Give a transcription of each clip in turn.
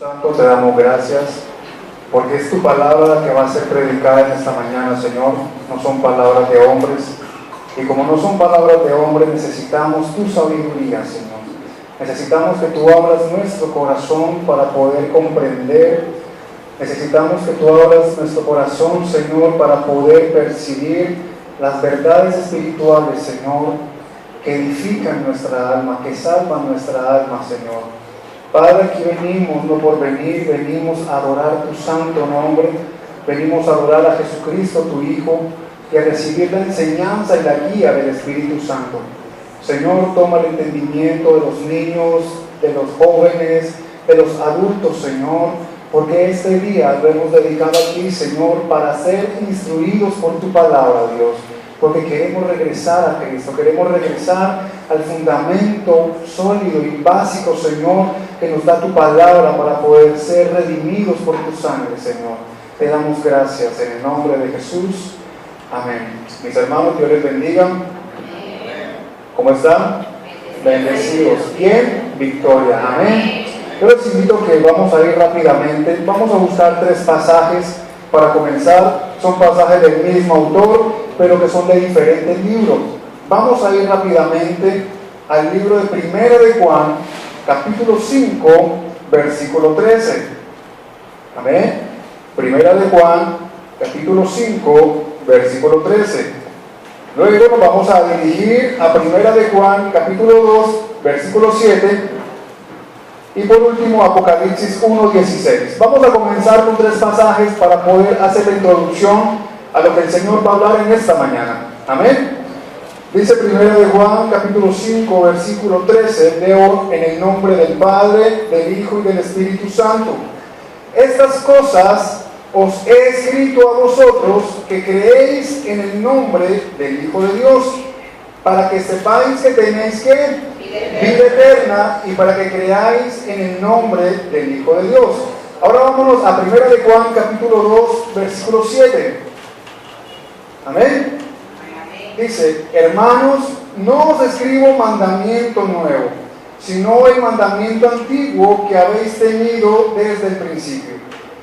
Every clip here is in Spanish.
Santo, te damos gracias porque es tu palabra que va a ser predicada en esta mañana, Señor. No son palabras de hombres, y como no son palabras de hombres, necesitamos tu sabiduría, Señor. Necesitamos que tú abras nuestro corazón para poder comprender. Necesitamos que tú abras nuestro corazón, Señor, para poder percibir las verdades espirituales, Señor, que edifican nuestra alma, que salvan nuestra alma, Señor. Padre, aquí venimos, no por venir, venimos a adorar tu santo nombre, venimos a adorar a Jesucristo, tu Hijo, y a recibir la enseñanza y la guía del Espíritu Santo. Señor, toma el entendimiento de los niños, de los jóvenes, de los adultos, Señor, porque este día lo hemos dedicado a ti, Señor, para ser instruidos por tu palabra, Dios. Porque queremos regresar a Cristo, queremos regresar al fundamento sólido y básico, Señor, que nos da tu palabra para poder ser redimidos por tu sangre, Señor. Te damos gracias en el nombre de Jesús. Amén. Mis hermanos, Dios les bendiga. ¿Cómo están? Bendecidos. ¿Quién? Victoria. Amén. Yo les invito a que vamos a ir rápidamente. Vamos a buscar 3 pasajes para comenzar. Son pasajes del mismo autor, pero que son de diferentes libros. Vamos a ir rápidamente al libro de Primera de Juan, capítulo 5, versículo 13. Amén. Primera de Juan, capítulo 5, versículo 13. Luego nos vamos a dirigir a Primera de Juan, capítulo 2, versículo 7. Y por último, Apocalipsis 1, 16. Vamos a comenzar con 3 pasajes para poder hacer la introducción a lo que el Señor va a hablar en esta mañana. Amén. Dice Primera de Juan, capítulo 5, versículo 13. Leo en el nombre del Padre, del Hijo y del Espíritu Santo. Estas cosas os he escrito a vosotros que creéis en el nombre del Hijo de Dios, para que sepáis que tenéis que vida eterna y para que creáis en el nombre del Hijo de Dios. Ahora vámonos a Primera de Juan, capítulo 2, versículo 7. Amén. Dice: hermanos, no os escribo mandamiento nuevo, sino el mandamiento antiguo que habéis tenido desde el principio.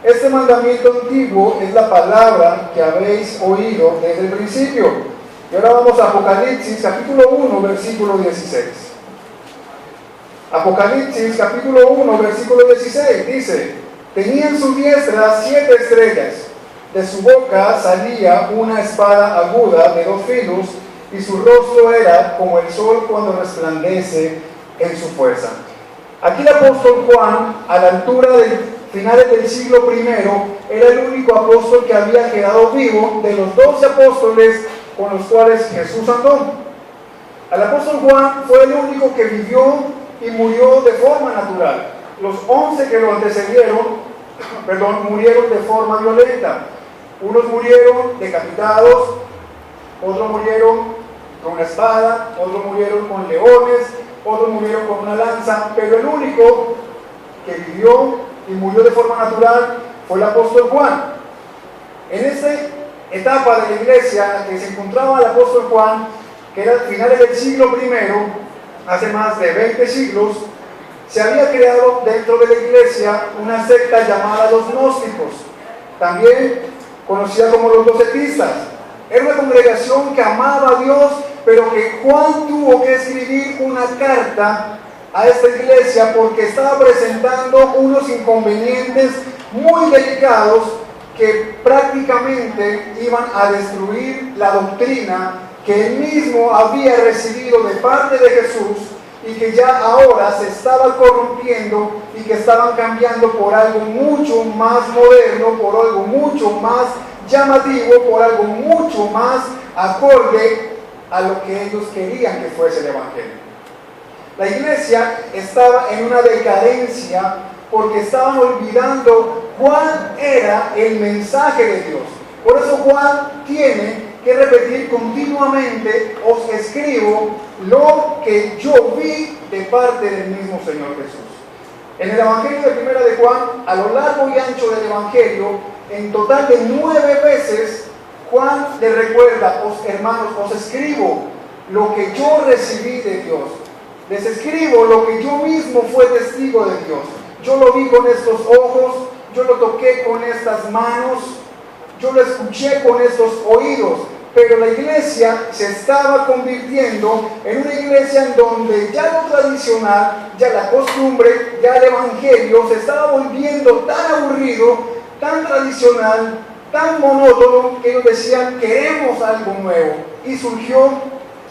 Este mandamiento antiguo es la palabra que habéis oído desde el principio. Y ahora vamos a Apocalipsis, capítulo 1, versículo 16. Apocalipsis, capítulo 1, versículo 16, dice: tenía en su diestra 7 estrellas, de su boca salía una espada aguda de 2 filos, y su rostro era como el sol cuando resplandece en su fuerza. Aquí el apóstol Juan, a la altura de finales del siglo I, era el único apóstol que había quedado vivo de los 12 apóstoles con los cuales Jesús andó. El apóstol Juan fue el único que vivió y murió de forma natural. Los 11 que lo antecedieron, murieron de forma violenta. Unos murieron decapitados, otros murieron con una espada, otros murieron con leones, otros murieron con una lanza, pero el único que vivió y murió de forma natural fue el apóstol Juan. En esta etapa de la iglesia que se encontraba el apóstol Juan, que era a finales del siglo I, hace más de 20 siglos, se había creado dentro de la iglesia una secta llamada los gnósticos, también conocida como los docetistas. Era una congregación que amaba a Dios, pero que Juan tuvo que escribir una carta a esta iglesia porque estaba presentando unos inconvenientes muy delicados que prácticamente iban a destruir la doctrina que él mismo había recibido de parte de Jesús y que ya ahora se estaba corrompiendo y que estaban cambiando por algo mucho más moderno, por algo mucho más llamativo, por algo mucho más acorde a lo que ellos querían que fuese el Evangelio. La iglesia estaba en una decadencia porque estaban olvidando cuál era el mensaje de Dios. Por eso Juan tiene que repetir continuamente: os escribo lo que yo vi de parte del mismo Señor Jesús. En el Evangelio de Primera de Juan, a lo largo y ancho del Evangelio, en total de 9 veces, Juan le recuerda: hermanos, os escribo lo que yo recibí de Dios. Les escribo lo que yo mismo fui testigo de Dios. yo lo vi con estos ojos, yo lo toqué con estas manos, yo lo escuché con estos oídos. Pero la iglesia se estaba convirtiendo en una iglesia en donde ya lo tradicional, ya la costumbre, ya el evangelio se estaba volviendo tan aburrido, tan tradicional, tan monótono, que ellos decían, queremos algo nuevo. Y surgió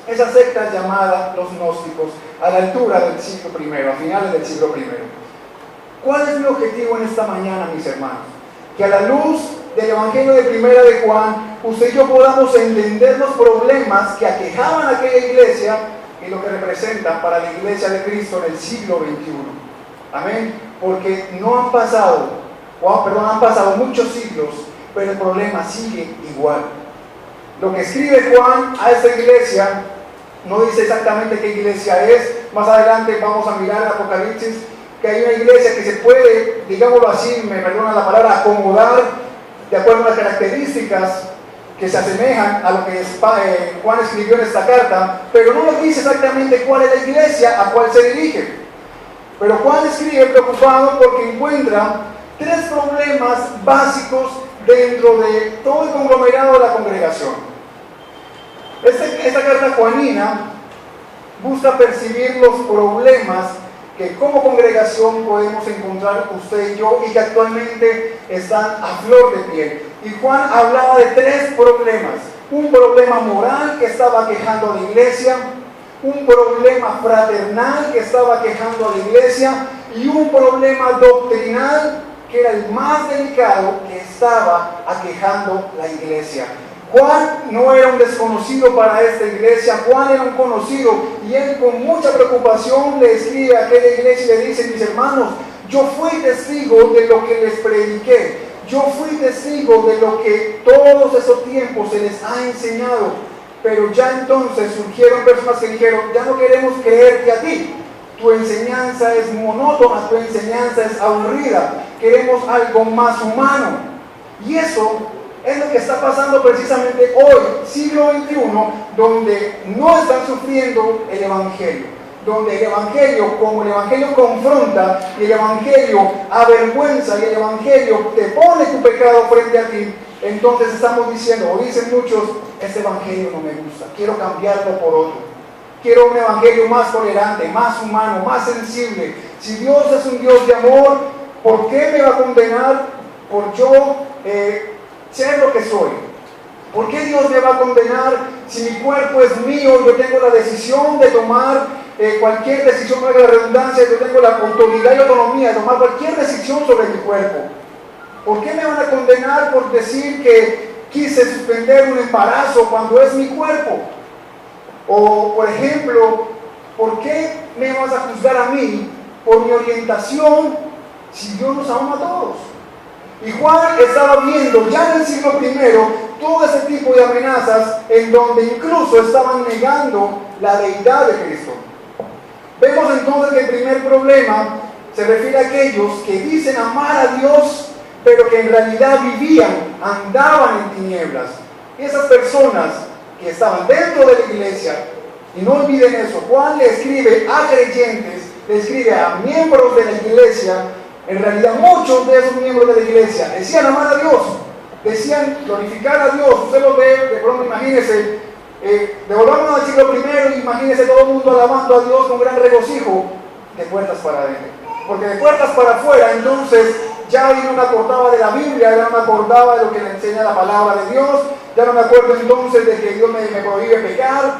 esa secta llamada los gnósticos, a la altura del siglo I, a finales del siglo I. ¿Cuál es mi objetivo en esta mañana, mis hermanos? Que a la luz del Evangelio de Primera de Juan, usted y yo podamos entender los problemas que aquejaban a aquella iglesia y lo que representan para la iglesia de Cristo en el siglo XXI. Amén. Porque han pasado muchos siglos, pero el problema sigue igual. Lo que escribe Juan a esta iglesia no dice exactamente qué iglesia es. Más adelante vamos a mirar en Apocalipsis que hay una iglesia que se puede, digámoslo así, me perdonan la palabra, acomodar de acuerdo a las características que se asemejan a lo que Juan escribió en esta carta, pero no nos dice exactamente cuál es la iglesia a cuál se dirige. Pero Juan escribe preocupado porque encuentra tres problemas básicos dentro de todo el conglomerado de la congregación. Esta carta juanina busca percibir los problemas que como congregación podemos encontrar usted y yo y que actualmente están a flor de piel. Y Juan hablaba de tres problemas: un problema moral que estaba aquejando a la iglesia, un problema fraternal que estaba aquejando a la iglesia y un problema doctrinal que era el más delicado que estaba aquejando la iglesia. Juan no era un desconocido para esta iglesia, Juan era un conocido, y él con mucha preocupación le escribe a aquella iglesia y le dice: mis hermanos, yo fui testigo de lo que les prediqué, yo fui testigo de lo que todos esos tiempos se les ha enseñado, pero ya entonces surgieron personas que dijeron: ya no queremos creerte a ti, tu enseñanza es monótona, tu enseñanza es aburrida, queremos algo más humano. Y eso es lo que está pasando precisamente hoy, siglo XXI, donde no están sufriendo el Evangelio, donde el Evangelio, como el Evangelio confronta, y el Evangelio avergüenza, y el Evangelio te pone tu pecado frente a ti, entonces estamos diciendo, o dicen muchos: este Evangelio no me gusta, quiero cambiarlo por otro, quiero un Evangelio más tolerante, más humano, más sensible. Si Dios es un Dios de amor, ¿por qué me va a condenar por yo ser lo que soy? ¿Por qué Dios me va a condenar si mi cuerpo es mío? Yo tengo la decisión de tomar cualquier decisión, valga la redundancia, yo tengo la autoridad y autonomía de tomar cualquier decisión sobre mi cuerpo. ¿Por qué me van a condenar por decir que quise suspender un embarazo cuando es mi cuerpo? O, por ejemplo, ¿por qué me vas a juzgar a mí por mi orientación si Dios nos ama a todos? Y Juan estaba viendo ya en el siglo I todo ese tipo de amenazas en donde incluso estaban negando la deidad de Cristo. Vemos entonces que el primer problema se refiere a aquellos que dicen amar a Dios, pero que en realidad vivían, andaban en tinieblas. Y esas personas que estaban dentro de la iglesia, y no olviden eso, Juan le escribe a creyentes, le escribe a miembros de la iglesia. En realidad muchos de esos miembros de la iglesia decían amar a Dios, decían glorificar a Dios. Usted lo ve, de pronto imagínese, devolvámonos al siglo I, imagínese todo el mundo alabando a Dios con gran regocijo, de puertas para adentro. Porque de puertas para afuera, entonces, ya no me acordaba de la Biblia, ya no me acordaba de lo que le enseña la palabra de Dios, ya no me acuerdo entonces de que Dios me prohíbe pecar,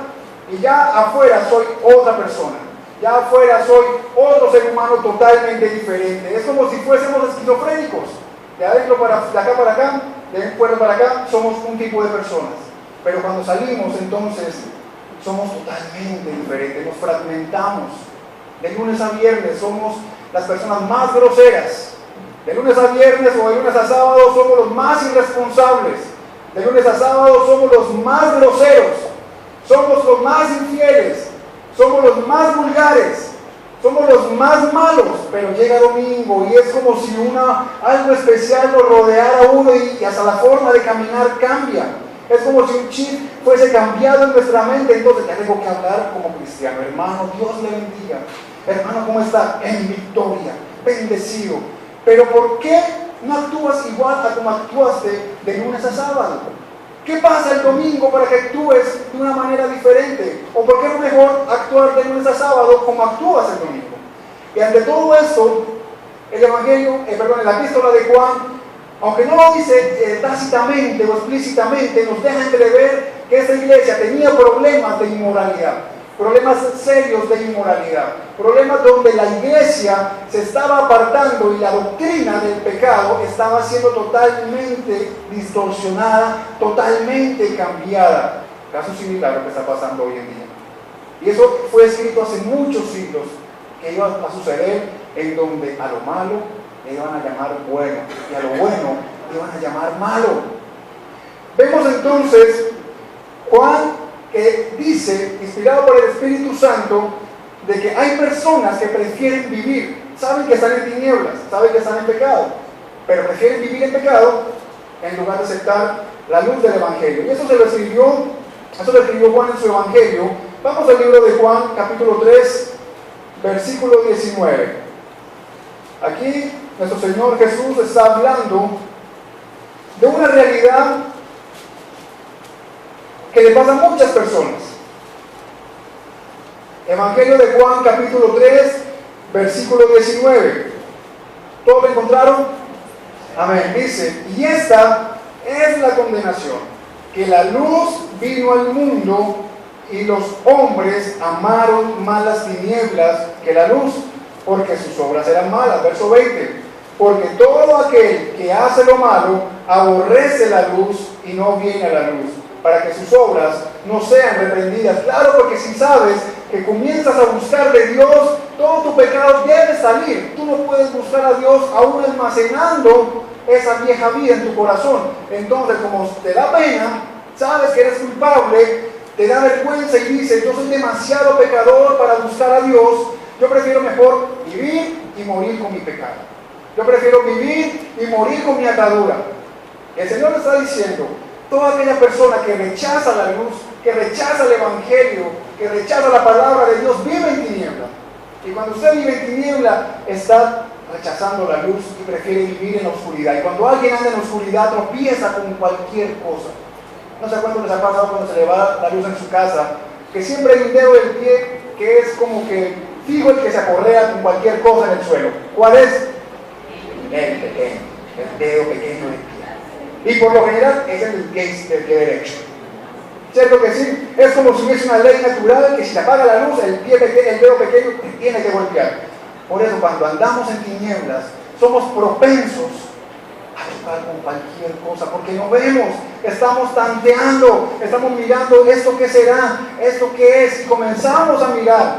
y ya afuera soy otra persona. Ya afuera soy otro ser humano totalmente diferente. Es como si fuésemos esquizofrénicos. De acá para acá, de puerta para acá, somos un tipo de personas. Pero cuando salimos, entonces, somos totalmente diferentes. Nos fragmentamos. De lunes a viernes somos las personas más groseras. De lunes a viernes o de lunes a sábado somos los más irresponsables. De lunes a sábado somos los más groseros. Somos los más infieles. Somos los más vulgares, somos los más malos, pero llega domingo y es como si algo especial lo rodeara a uno y hasta la forma de caminar cambia. Es como si un chip fuese cambiado en nuestra mente. Entonces ya tengo que hablar como cristiano. Hermano, Dios le bendiga. Hermano, ¿cómo está? En victoria. bendecido. Pero ¿por qué no actúas igual a como actuaste de lunes a sábado? ¿Qué pasa el domingo para que actúes de una manera diferente? ¿O por qué es mejor actuar de lunes a sábado como actúas el domingo? Y ante todo esto, el Evangelio, la epístola de Juan, aunque no lo dice tácitamente o explícitamente, nos deja entrever que esta iglesia tenía problemas de inmoralidad, problemas serios de inmoralidad, problemas donde la iglesia se estaba apartando y la doctrina del pecado estaba siendo totalmente distorsionada, totalmente cambiada. Caso similar a lo que está pasando hoy en día. Y eso fue escrito hace muchos siglos, que iba a suceder en donde a lo malo le iban a llamar bueno y a lo bueno le iban a llamar malo. Vemos entonces Juan que dice, inspirado por el Espíritu Santo, de que hay personas que prefieren vivir, saben que están en tinieblas, saben que están en pecado, pero prefieren vivir en pecado en lugar de aceptar la luz del Evangelio. Y eso lo escribió Juan en su Evangelio. Vamos al libro de Juan, capítulo 3, versículo 19. Aquí nuestro Señor Jesús está hablando de una realidad que le pasa a muchas personas. Evangelio de Juan, capítulo 3, versículo 19. ¿Todos lo encontraron? Amén. Dice, y esta es la condenación, que la luz vino al mundo y los hombres amaron más las tinieblas que la luz, porque sus obras eran malas. Verso 20. Porque todo aquel que hace lo malo aborrece la luz y no viene a la luz, para que sus obras no sean reprendidas. Claro, porque si sabes que comienzas a buscar de Dios, todo tu pecado debe salir. Tú no puedes buscar a Dios aún almacenando esa vieja vida en tu corazón. Entonces, como te da pena, sabes que eres culpable, te da vergüenza y dices, yo soy demasiado pecador para buscar a Dios, yo prefiero mejor vivir y morir con mi pecado. Yo prefiero vivir y morir con mi atadura. El Señor está diciendo, toda aquella persona que rechaza la luz, que rechaza el Evangelio, que rechaza la palabra de Dios, vive en tiniebla. Y cuando usted vive en tiniebla, está rechazando la luz y prefiere vivir en la oscuridad. Y cuando alguien anda en la oscuridad, tropieza con cualquier cosa. No sé cuánto les ha pasado cuando se le va la luz en su casa, que siempre hay un dedo del pie que es como que fijo, el que se acorrea con cualquier cosa en el suelo. ¿Cuál es? El pequeño, el dedo pequeño del pie. Y por lo general es el del pie derecho. ¿Cierto que sí? Es como si hubiese una ley natural que si se apaga la luz, el dedo pequeño te tiene que golpear. Por eso cuando andamos en tinieblas, somos propensos a tocar con cualquier cosa, porque no vemos, estamos tanteando, estamos mirando esto que será, esto que es, y comenzamos a mirar,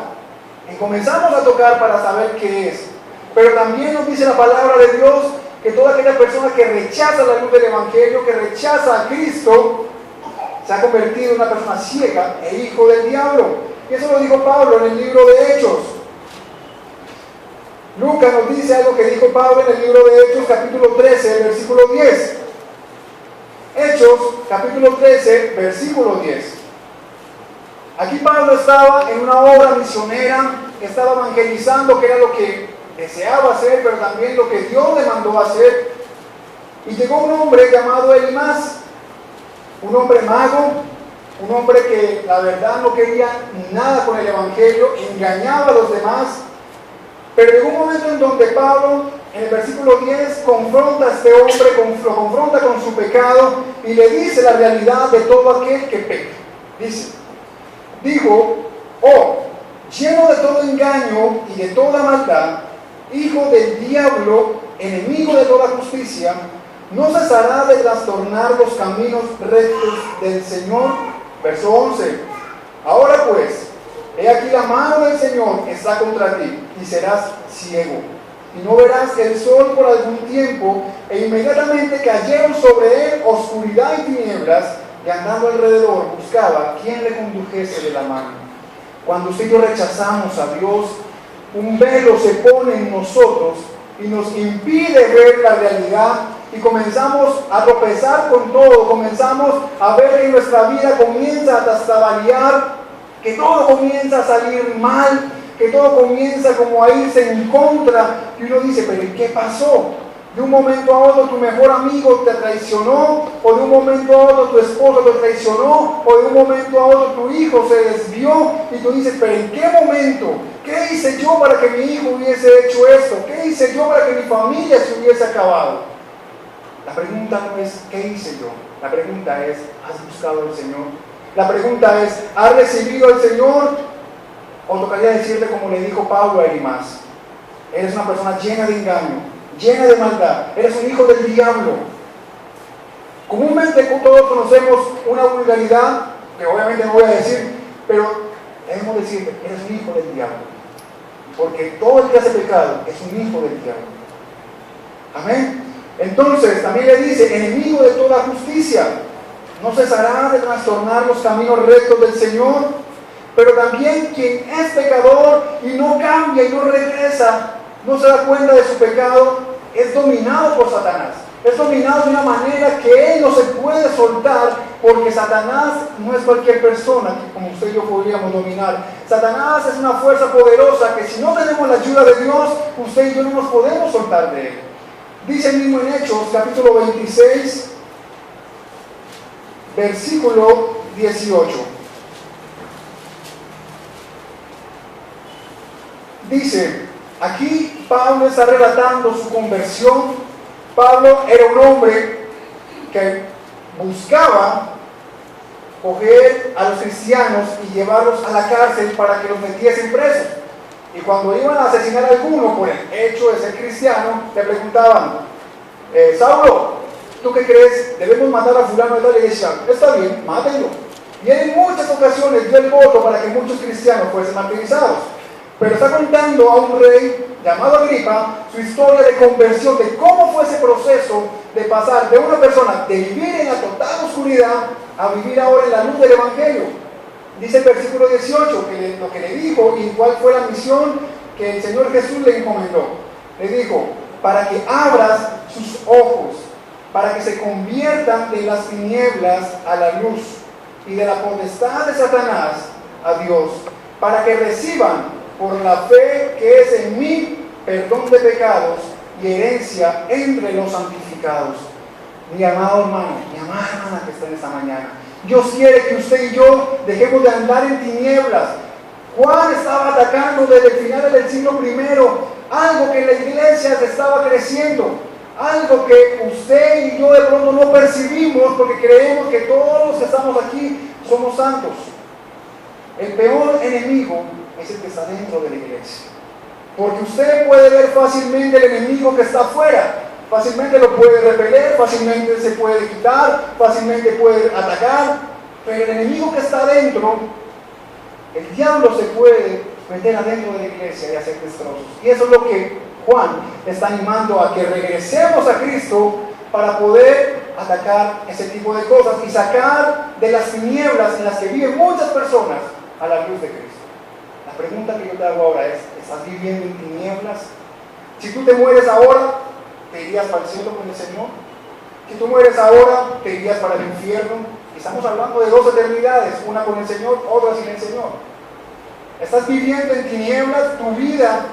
y comenzamos a tocar para saber qué es. Pero también nos dice la palabra de Dios que toda aquella persona que rechaza la luz del Evangelio, que rechaza a Cristo, se ha convertido en una persona ciega e hijo del diablo. Y eso lo dijo Pablo en el libro de Hechos. Lucas nos dice algo que dijo Pablo en el libro de Hechos, capítulo 13, versículo 10. Hechos, capítulo 13, versículo 10. Aquí Pablo estaba en una obra misionera, estaba evangelizando, que era lo que deseaba hacer, pero también lo que Dios le mandó a hacer. Y llegó un hombre llamado Elimás, un hombre mago, un hombre que la verdad no quería nada con el Evangelio, engañaba a los demás. Pero llegó un momento en donde Pablo, en el versículo 10, confronta a este hombre, lo confronta con su pecado y le dice la realidad de todo aquel que peca. Dijo, oh, lleno de todo engaño y de toda maldad, hijo del diablo, enemigo de toda justicia, no cesará de trastornar los caminos rectos del Señor. Verso 11. Ahora pues, he aquí la mano del Señor está contra ti, y serás ciego, y no verás el sol por algún tiempo. E inmediatamente cayeron sobre él oscuridad y tinieblas, y andando alrededor buscaba quien le condujese de la mano. Cuando usted y yo rechazamos a Dios, un velo se pone en nosotros y nos impide ver la realidad, y comenzamos a tropezar con todo, comenzamos a ver que nuestra vida comienza a tambalear, que todo comienza a salir mal, que todo comienza como a irse en contra y uno dice, pero ¿qué pasó? De un momento a otro tu mejor amigo te traicionó, o de un momento a otro tu esposo te traicionó, o de un momento a otro tu hijo se desvió y tú dices, pero ¿en qué momento? ¿Qué hice yo para que mi hijo hubiese hecho esto? ¿Qué hice yo para que mi familia se hubiese acabado? La pregunta no es ¿qué hice yo? La pregunta es ¿has buscado al Señor? La pregunta es ¿has recibido al Señor? O tocaría decirle como le dijo Pablo a Elimás, eres una persona llena de engaño, llena de maldad, eres un hijo del diablo. Comúnmente todos conocemos una vulgaridad, que obviamente no voy a decir, pero debemos decir, eres un hijo del diablo, porque todo el que hace pecado es un hijo del diablo. Amén. Entonces también le dice, enemigo de toda justicia, no cesará de trastornar los caminos rectos del Señor, pero también quien es pecador y no cambia y no regresa, no se da cuenta de su pecado, es dominado por Satanás. Es dominado de una manera que él no se puede soltar, porque Satanás no es cualquier persona que como usted y yo podríamos dominar. Satanás es una fuerza poderosa que si no tenemos la ayuda de Dios, usted y yo no nos podemos soltar de él. Dice mismo en Hechos, capítulo 26, versículo 18. Dice, aquí Pablo está relatando su conversión. Pablo era un hombre que buscaba coger a los cristianos y llevarlos a la cárcel para que los metiesen presos. Y cuando iban a asesinar a alguno por el hecho de ser cristiano, le preguntaban, Saulo, ¿tú qué crees? ¿Debemos matar a fulano de tal? Y decían, está bien, mátenlo. Y en muchas ocasiones dio el voto para que muchos cristianos fuesen martirizados. Pero está contando a un rey llamado Agripa su historia de conversión, de cómo fue ese proceso de pasar de una persona de vivir en la total oscuridad a vivir ahora en la luz del Evangelio. Dice el versículo 18 que lo que le dijo y cuál fue la misión que el Señor Jesús le encomendó. Le dijo, para que abras sus ojos, para que se conviertan de las tinieblas a la luz y de la potestad de Satanás a Dios, para que reciban por la fe que es en mí, perdón de pecados y herencia entre los santificados. Mi amado hermano, mi amada hermana que está en esta mañana, Dios quiere que usted y yo dejemos de andar en tinieblas. Juan estaba atacando desde el final del siglo I, algo que en la iglesia se estaba creciendo, algo que usted y yo de pronto no percibimos porque creemos que todos los que estamos aquí somos santos. El peor enemigo es el que está dentro de la iglesia, porque usted puede ver fácilmente el enemigo que está afuera, fácilmente lo puede repeler, fácilmente se puede quitar, fácilmente puede atacar, pero el enemigo que está adentro, el diablo se puede meter adentro de la iglesia y hacer destrozos. Y eso es lo que Juan está animando a que regresemos a Cristo para poder atacar ese tipo de cosas y sacar de las tinieblas en las que viven muchas personas a la luz de Cristo. La pregunta que yo te hago ahora es, ¿estás viviendo en tinieblas? Si tú te mueres ahora, ¿te irías para el cielo con el Señor? Si tú mueres ahora, ¿te irías para el infierno? Estamos hablando de dos eternidades, una con el Señor, otra sin el Señor. ¿Estás viviendo en tinieblas? ¿Tu vida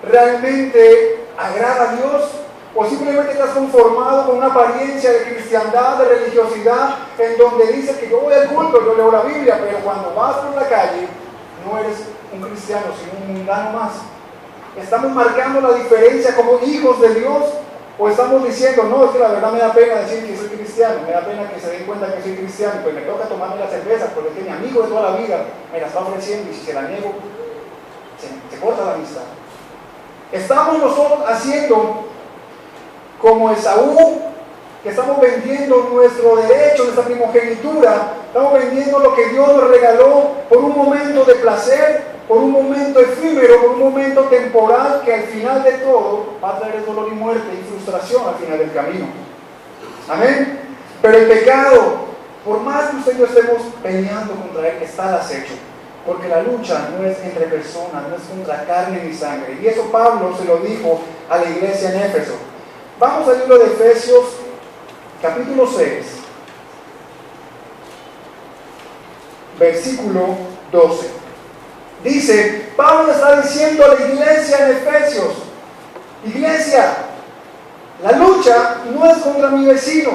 realmente agrada a Dios? ¿O simplemente estás conformado con una apariencia de cristiandad, de religiosidad, en donde dices que yo voy al culto, yo leo la Biblia, pero cuando vas por la calle, no eres un cristiano, sino un mundano más? ¿Estamos marcando la diferencia como hijos de Dios? ¿O estamos diciendo, no, es que la verdad me da pena decir que soy cristiano, me da pena que se den cuenta que soy cristiano, pues me toca tomarme la cerveza porque es que mi amigo de toda la vida me la está ofreciendo y si se la niego, se corta la amistad? Estamos nosotros haciendo como Esaú, que estamos vendiendo nuestro derecho, nuestra primogenitura, estamos vendiendo lo que Dios nos regaló por un momento de placer, por un momento efímero, por un momento temporal, que al final de todo va a traer dolor y muerte y frustración al final del camino. Amén. Pero el pecado, por más que usted y yo estemos peleando contra él, está al acecho, porque la lucha no es entre personas, no es contra carne ni sangre. Y eso Pablo se lo dijo a la iglesia en Éfeso. Vamos al libro de Efesios, capítulo 6, versículo 12. Dice, Pablo está diciendo a la iglesia en Efesios, iglesia, la lucha no es contra mi vecino,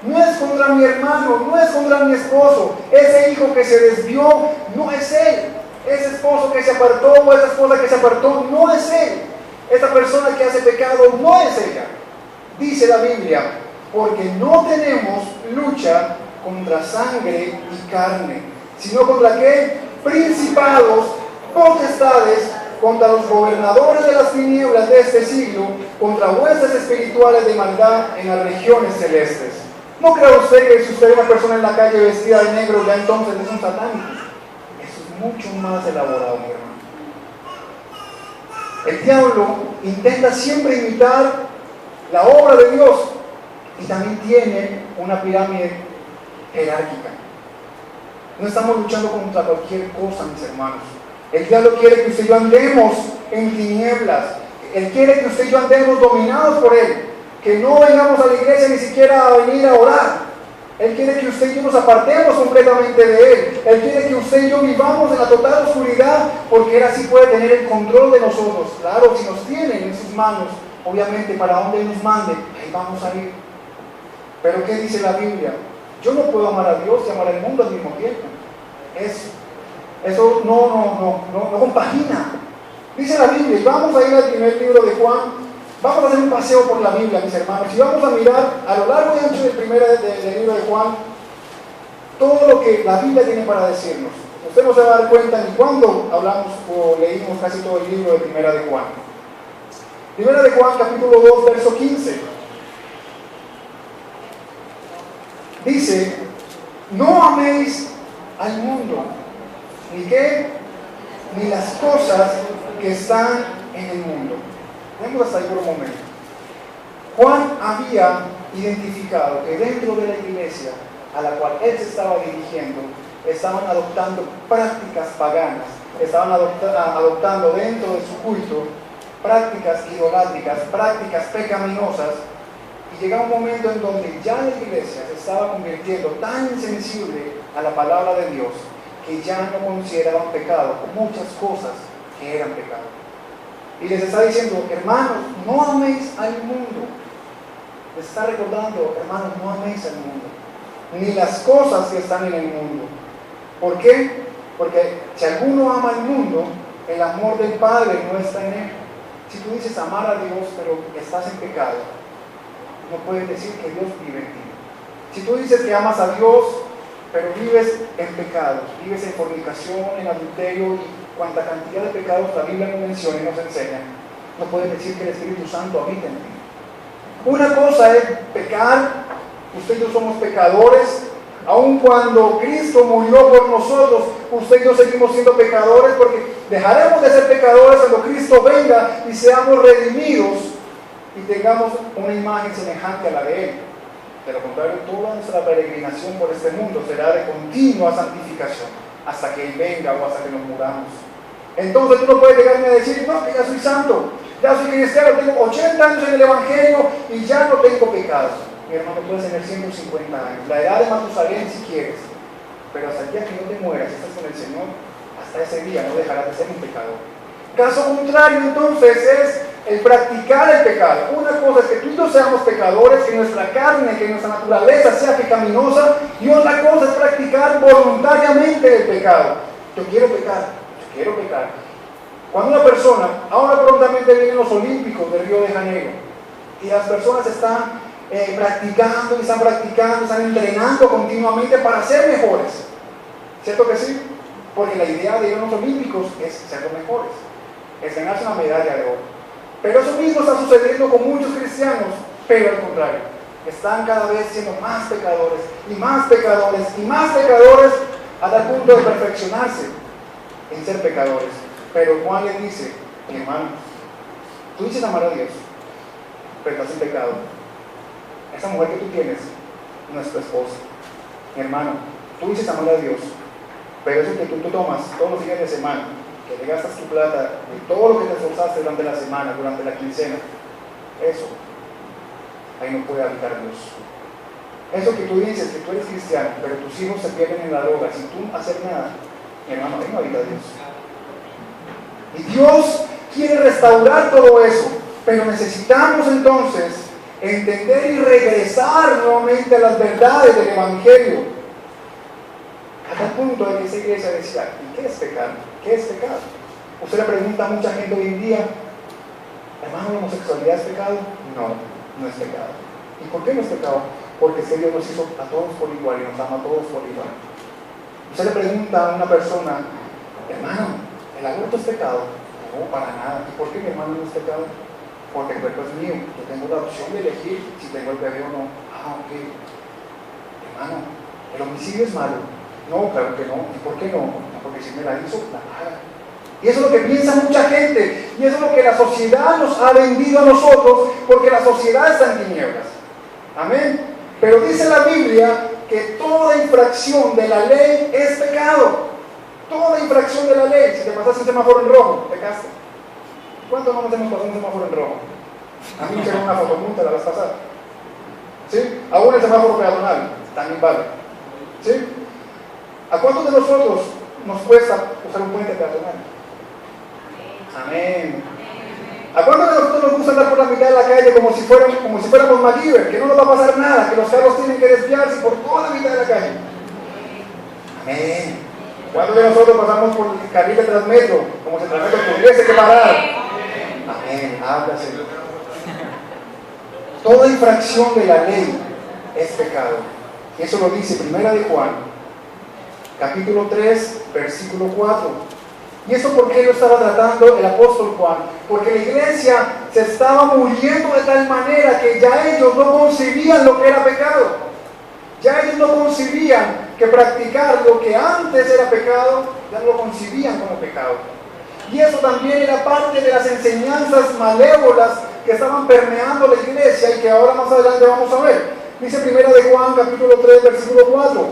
no es contra mi hermano, no es contra mi esposo. Ese hijo que se desvió no es él. Ese esposo que se apartó o esa esposa que se apartó no es él. Esta persona que hace pecado no es ella. Dice la Biblia, porque no tenemos lucha contra sangre y carne, sino contra ¿qué? Principados, potestades, contra los gobernadores de las tinieblas de este siglo, contra huestes espirituales de maldad en las regiones celestes. No crea usted que si usted ve una persona en la calle vestida de negro, ya entonces es un satánico. Eso es mucho más elaborado, mi hermano. El diablo intenta siempre imitar la obra de Dios y también tiene una pirámide jerárquica. No estamos luchando contra cualquier cosa, mis hermanos. El diablo quiere que usted y yo andemos en tinieblas. Él quiere que usted y yo andemos dominados por él. Que no vengamos a la iglesia ni siquiera a venir a orar. Él quiere que usted y yo nos apartemos completamente de él. Él quiere que usted y yo vivamos en la total oscuridad, porque él así puede tener el control de nosotros. Claro, si nos tiene en sus manos, obviamente para donde él nos mande, ahí vamos a ir. Pero ¿qué dice la Biblia? Yo no puedo amar a Dios y amar al mundo al mismo tiempo. Eso no compagina. Dice la Biblia, y vamos a ir al primer libro de Juan. Vamos a hacer un paseo por la Biblia, mis hermanos, y vamos a mirar a lo largo y ancho del libro de Juan todo lo que la Biblia tiene para decirnos. Usted no se va a dar cuenta ni cuando hablamos o leímos casi todo el libro de Primera de Juan. Primera de Juan, capítulo 2, verso 15. Dice, no améis al mundo, ni qué, ni las cosas que están en el mundo. Vemos hasta ahí por un momento. Juan había identificado que dentro de la iglesia a la cual él se estaba dirigiendo, estaban adoptando prácticas paganas, estaban adoptando dentro de su culto prácticas idolátricas, prácticas pecaminosas, y llegaba un momento en donde ya la iglesia se estaba convirtiendo tan insensible a la palabra de Dios que ya no consideraban pecado muchas cosas que eran pecado. Y les está diciendo, hermanos, no améis al mundo. Les está recordando, hermanos, no améis al mundo, ni las cosas que están en el mundo. ¿Por qué? Porque si alguno ama al mundo, el amor del Padre no está en él. Si tú dices amar a Dios, pero estás en pecado, no puedes decir que Dios vive en ti. Si tú dices que amas a Dios, pero vives en pecados, vives en fornicación, en adulterio y cuánta cantidad de pecados la Biblia nos menciona y nos enseña, no puedes decir que el Espíritu Santo habita en ti. Una cosa es pecar, usted y yo somos pecadores, aun cuando Cristo murió por nosotros, usted y yo seguimos siendo pecadores, porque dejaremos de ser pecadores cuando Cristo venga y seamos redimidos y tengamos una imagen semejante a la de Él. De lo contrario, toda nuestra peregrinación por este mundo será de continua santificación hasta que Él venga o hasta que nos muramos. Entonces tú no puedes llegarme a decir, no, que ya soy santo, ya soy cristiano, tengo 80 años en el Evangelio y ya no tengo pecados. Mi hermano, puedes tener 150 años, la edad de Matusalén si quieres, pero hasta el día que no te mueras, estás con el Señor, hasta ese día no dejarás de ser un pecador. Caso contrario, entonces, es el practicar el pecado. Una cosa es que tú y yo seamos pecadores, que nuestra carne, que nuestra naturaleza sea pecaminosa, y otra cosa es practicar voluntariamente el pecado. Yo quiero pecar, yo quiero pecar. Cuando una persona, ahora prontamente vienen los Olímpicos de Río de Janeiro, y las personas están practicando, están entrenando continuamente para ser mejores. ¿Cierto que sí? Porque la idea de ir a los Olímpicos es ser los mejores, es ganarse una medalla de oro. Pero eso mismo está sucediendo con muchos cristianos, pero al contrario, están cada vez siendo más pecadores y más pecadores y más pecadores hasta el punto de perfeccionarse en ser pecadores. Pero Juan le dice, mi hermano, tú dices amar a Dios, pero estás en pecado. Esa mujer que tú tienes no es tu esposa. Mi hermano, tú dices amar a Dios, pero eso que tú tomas todos los fines de semana, que te gastas tu plata de todo lo que te esforzaste durante la semana, durante la quincena, eso, ahí no puede habitar Dios. Eso que tú dices, que tú eres cristiano, pero tus hijos se pierden en la droga, sin tú hacer nada, mi hermano, ahí no habita Dios. Y Dios quiere restaurar todo eso, pero necesitamos entonces entender y regresar nuevamente a las verdades del Evangelio. A tal punto de que esa iglesia decía, ¿y qué es pecado? ¿Qué es pecado? Usted le pregunta a mucha gente hoy en día, hermano, ¿la homosexualidad es pecado? No, no es pecado. ¿Y por qué no es pecado? Porque es que Dios nos hizo a todos por igual y nos ama a todos por igual. Usted le pregunta a una persona, hermano, ¿el aborto es pecado? No, para nada. ¿Y por qué mi hermano no es pecado? Porque el cuerpo es mío, yo tengo la opción de elegir si tengo el bebé o no. Ah, ok. Hermano, ¿el homicidio es malo? No, claro que no. ¿Y por qué no? Porque si me la hizo, la paga. Y eso es lo que piensa mucha gente, y eso es lo que la sociedad nos ha vendido a nosotros, porque la sociedad está en tinieblas. Amén. Pero dice la Biblia que toda infracción de la ley es pecado. Toda infracción de la ley. Si te pasaste un semáforo en rojo, pecaste. ¿Cuántos no nos hemos pasado un semáforo en rojo? A mí me hicieron una fotomulta la vez pasada. ¿Sí? Aún el semáforo peatonal también vale. ¿Sí? ¿A cuántos de nosotros nos cuesta usar un puente peatonal? Amén. ¿A cuántos de nosotros nos gusta andar por la mitad de la calle como si fuéramos MacGyver, que no nos va a pasar nada, que los carros tienen que desviarse por toda la mitad de la calle? Amén. ¿Cuántos de nosotros pasamos por el carril de Transmetro como si el Transmetro tuviese que parar? Amén. Habla, Señor. Toda infracción de la ley es pecado. Y eso lo dice Primera de Juan, capítulo 3, versículo 4. ¿Y eso por qué lo estaba tratando el apóstol Juan? Porque la iglesia se estaba muriendo de tal manera que ya ellos no concebían lo que era pecado. Ya ellos no concebían que practicar lo que antes era pecado, ya no lo concebían como pecado. Y eso también era parte de las enseñanzas malévolas que estaban permeando la iglesia y que ahora más adelante vamos a ver. Dice Primera de Juan, capítulo 3, versículo 4.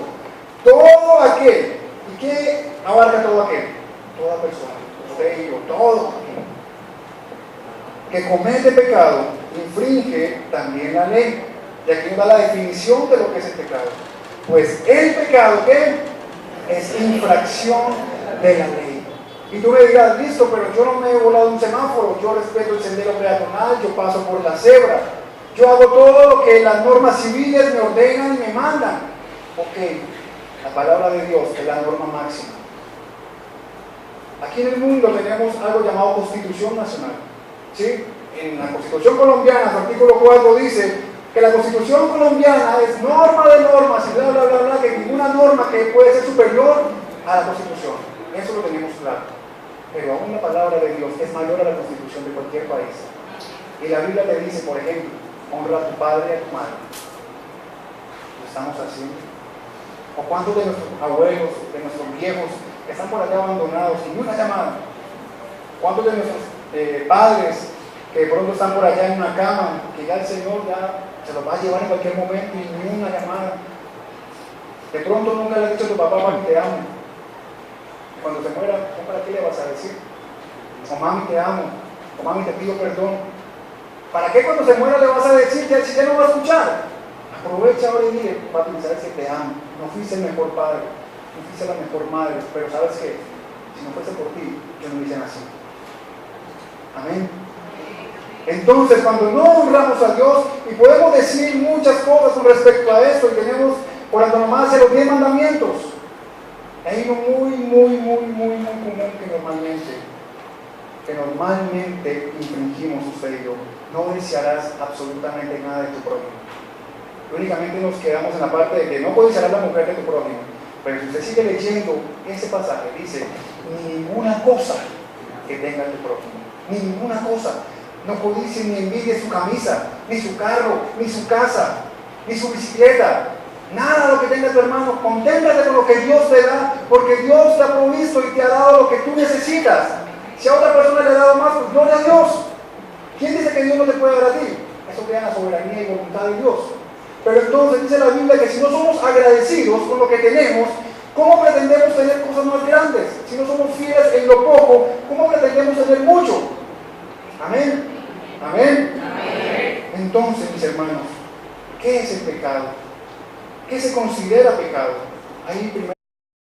Todo aquel, ¿y qué abarca todo aquel? Toda persona, usted y yo, todo que comete pecado, infringe también la ley. Y aquí nos da la definición de lo que es el pecado. Pues el pecado, ¿qué? Es infracción de la ley. Y tú me dirás, listo, pero yo no me he volado un semáforo, yo respeto el sendero peatonal, yo paso por la cebra, yo hago todo lo que las normas civiles me ordenan y me mandan. Ok, la palabra de Dios es la norma máxima. Aquí en el mundo tenemos algo llamado Constitución Nacional. ¿Sí? En la Constitución colombiana, su artículo 4 dice que la Constitución colombiana es norma de normas y bla, bla, bla, bla, que ninguna norma que puede ser superior a la Constitución. Eso lo tenemos claro. Pero aún la palabra de Dios es mayor a la Constitución de cualquier país. Y la Biblia te dice, por ejemplo, honra a tu padre y a tu madre. ¿Lo estamos haciendo? ¿O cuántos de nuestros abuelos, de nuestros viejos, que están por allá abandonados, sin una llamada? ¿Cuántos de nuestros padres que de pronto están por allá en una cama, que ya el Señor ya se los va a llevar en cualquier momento y ni una llamada? De pronto nunca le has dicho a tu papá, mami, te amo. Cuando se muera, ¿para qué le vas a decir? O mami, te amo. O mami, te pido perdón. ¿Para qué cuando se muera le vas a decir si ya no va a escuchar? Aprovecha ahora y dile, papi, sabes que te amo. No fuiste el mejor padre, no fuiste la mejor madre, pero sabes que si no fuese por ti, yo no hubiese nacido. Amén. Entonces, cuando no honramos a Dios, y podemos decir muchas cosas con respecto a esto, y tenemos por antonomasia los 10 mandamientos, hay uno muy común que normalmente infringimos usted y yo. No desearás absolutamente nada de tu prójimo. Únicamente nos quedamos en la parte de que no codiciarás la mujer de tu prójimo. Pero si usted sigue leyendo ese pasaje, dice, ninguna cosa que tenga tu prójimo, ninguna cosa. No codicie ni envidie su camisa, ni su carro, ni su casa, ni su bicicleta. Nada de lo que tenga tu hermano. Conténtate con lo que Dios te da, porque Dios te ha provisto y te ha dado lo que tú necesitas. Si a otra persona le ha dado más, pues gloria a Dios. ¿Quién dice que Dios no te puede dar a ti? Eso queda en la soberanía y voluntad de Dios. Pero entonces dice la Biblia que si no somos agradecidos con lo que tenemos, ¿cómo pretendemos tener cosas más grandes? Si no somos fieles en lo poco, ¿cómo pretendemos tener mucho? Amén. Amén. Amén. Entonces, mis hermanos, ¿qué es el pecado? ¿Qué se considera pecado? Ahí primero